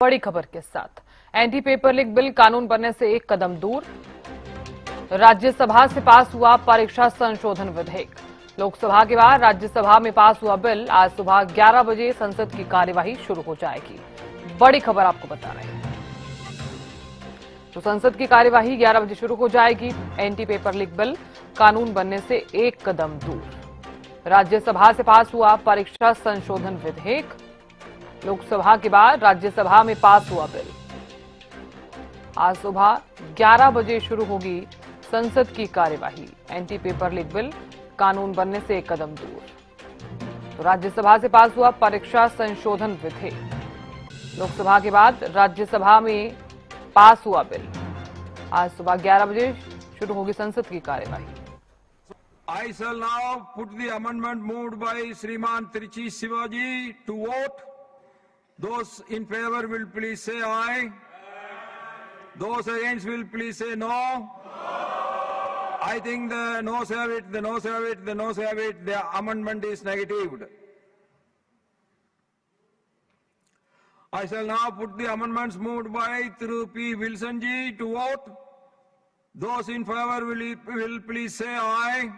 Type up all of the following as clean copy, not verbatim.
बड़ी खबर के साथ एंटी पेपर लीक बिल कानून बनने से एक कदम दूर। राज्यसभा से पास हुआ परीक्षा संशोधन विधेयक। लोकसभा के बाद राज्यसभा में पास हुआ बिल। आज सुबह 11 बजे संसद की कार्यवाही शुरू हो जाएगी। बड़ी खबर आपको बता रहे हैं। तो संसद की कार्यवाही 11 बजे शुरू हो जाएगी। एंटी पेपर लीक बिल कानून बनने से एक कदम दूर। राज्यसभा से पास हुआ परीक्षा संशोधन विधेयक। लोकसभा के बाद राज्यसभा में पास हुआ बिल। आज सुबह 11 बजे शुरू होगी संसद की कार्यवाही। एंटी पेपर लीक बिल कानून बनने से एक कदम दूर। तो राज्यसभा से पास हुआ परीक्षा संशोधन विधेयक। लोकसभा के बाद राज्यसभा में पास हुआ बिल। आज सुबह 11 बजे शुरू होगी संसद की कार्यवाही। I shall now put the amendment moved by Shriman Trichy Shivaji to vote. Those in favor will please say aye. Those against will please say no. I think the noes have it, the noes have it, the noes have it. The amendment is negatived. I shall now put the amendments moved by Thiru P. Wilson ji to vote. Those in favor will please say aye.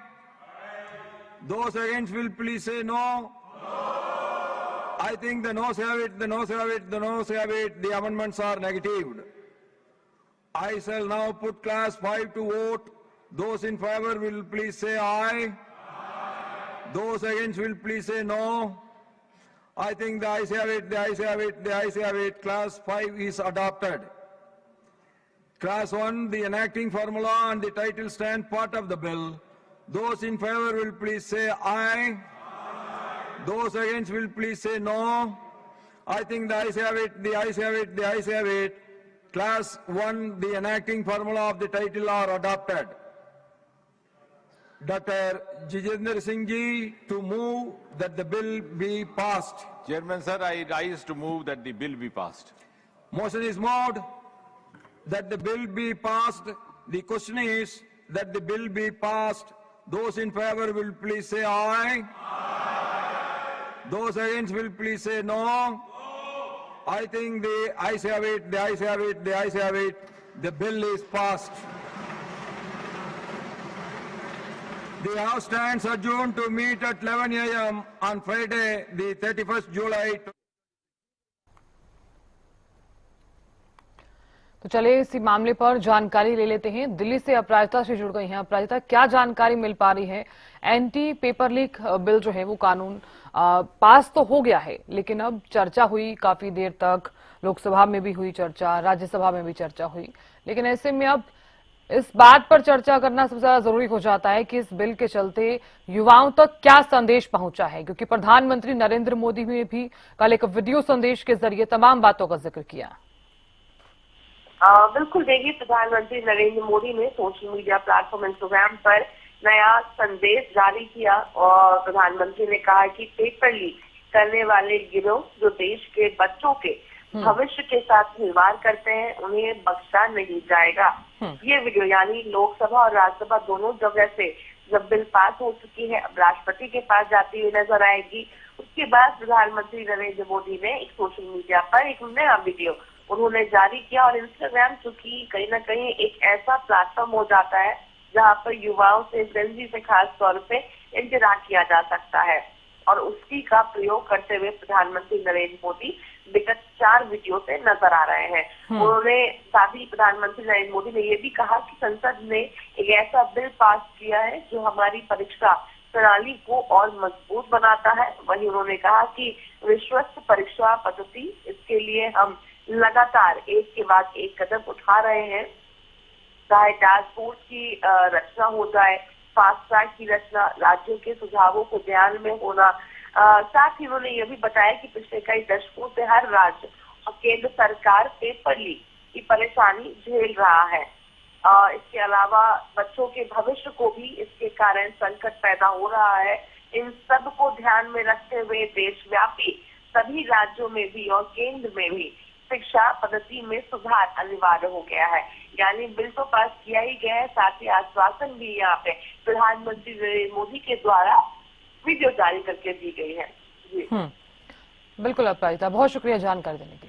Those against will please say no. I think the noes have it, the noes have it, the noes have it. The amendments are negatived. I shall now put class 5 to vote. Those in favor will please say aye. Those against will please say no. I think the ayes have it, the ayes have it, the ayes have it. Class 5 is adopted. Class 1, the enacting formula and the title stand part of the bill. Those in favor will please say aye. Those against will please say no. I think the ayes have it, the ayes have it, the ayes have it. Class 1, the enacting formula of the title are adopted. Dr. Jitendra Singh ji to move that the bill be passed. Chairman sir, I rise to move that the bill be passed. Motion is moved that the bill be passed. The question is that the bill be passed. Those in favor will please say aye. Those against will please say no. I think the ayes have it, the ayes have it, the ayes have it. The bill is passed. The House stands adjourned to meet at 11 a.m. on Friday, the 31st July. तो चलिए इसी मामले पर जानकारी ले लेते हैं। दिल्ली से अपराजिता से जुड़ गई हैं। अपराजिता, क्या जानकारी मिल पा रही है? एंटी पेपर लीक बिल जो है वो कानून पास तो हो गया है, लेकिन अब चर्चा हुई काफी देर तक। लोकसभा में भी हुई चर्चा, राज्यसभा में भी चर्चा हुई, लेकिन ऐसे में अब इस बात पर चर्चा करना सबसे ज्यादा जरूरी हो जाता है कि इस बिल के चलते युवाओं तक क्या संदेश पहुंचा है, क्योंकि प्रधानमंत्री नरेंद्र मोदी ने भी कल एक वीडियो संदेश के जरिए तमाम बातों का जिक्र किया। बिल्कुल, देखिए, प्रधानमंत्री नरेंद्र मोदी ने सोशल मीडिया प्लेटफॉर्म इंस्टाग्राम पर नया संदेश जारी किया और प्रधानमंत्री ने कहा कि पेपर लीक करने वाले गिरोह जो देश के बच्चों के भविष्य के साथ खिलवाड़ करते हैं, उन्हें बख्शा नहीं जाएगा। ये वीडियो यानी लोकसभा और राज्यसभा दोनों जगह से जब बिल पास हो चुकी है, अब राष्ट्रपति के पास जाती हुई नजर आएगी। उसके बाद प्रधानमंत्री नरेंद्र मोदी ने एक सोशल मीडिया पर एक नया वीडियो उन्होंने जारी किया। और इंस्टाग्राम चूंकि कहीं ना कहीं एक ऐसा प्लेटफॉर्म हो जाता है जहां पर युवाओं से, जेनजी से खास तौर पे इंटरैक्ट किया जा सकता है, और उसी का प्रयोग करते हुए प्रधानमंत्री नरेंद्र मोदी विगत 4 वीडियो से नजर आ रहे हैं। उन्होंने साथ ही प्रधानमंत्री नरेंद्र मोदी ने ये भी कहा कि संसद ने एक ऐसा बिल पास किया है जो हमारी परीक्षा प्रणाली को और मजबूत बनाता है। वहीं उन्होंने कहा कि विश्वस्त परीक्षा पद्धति, इसके लिए हम लगातार एक के बाद एक कदम उठा रहे हैं, चाहे टास्क फोर्स की रचना हो जाए, फास्ट ट्रैक की रचना, राज्यों के सुझावों को ध्यान में होना। साथ ही उन्होंने ये भी बताया कि पिछले कई दशकों से हर राज्य और केंद्र सरकार पेपर लीक की परेशानी झेल रहा है। इसके अलावा बच्चों के भविष्य को भी इसके कारण संकट पैदा हो रहा है। इन सब को ध्यान में रखते हुए देशव्यापी सभी राज्यों में भी और केंद्र में भी शिक्षा पद्धति में सुधार अनिवार्य हो गया है। यानी बिल तो पास किया ही गया है, साथ ही आश्वासन भी यहाँ पे प्रधानमंत्री नरेंद्र मोदी के द्वारा वीडियो जारी करके दी गई है। जी बिल्कुल अपराजिता, बहुत शुक्रिया जानकारी देने के लिए।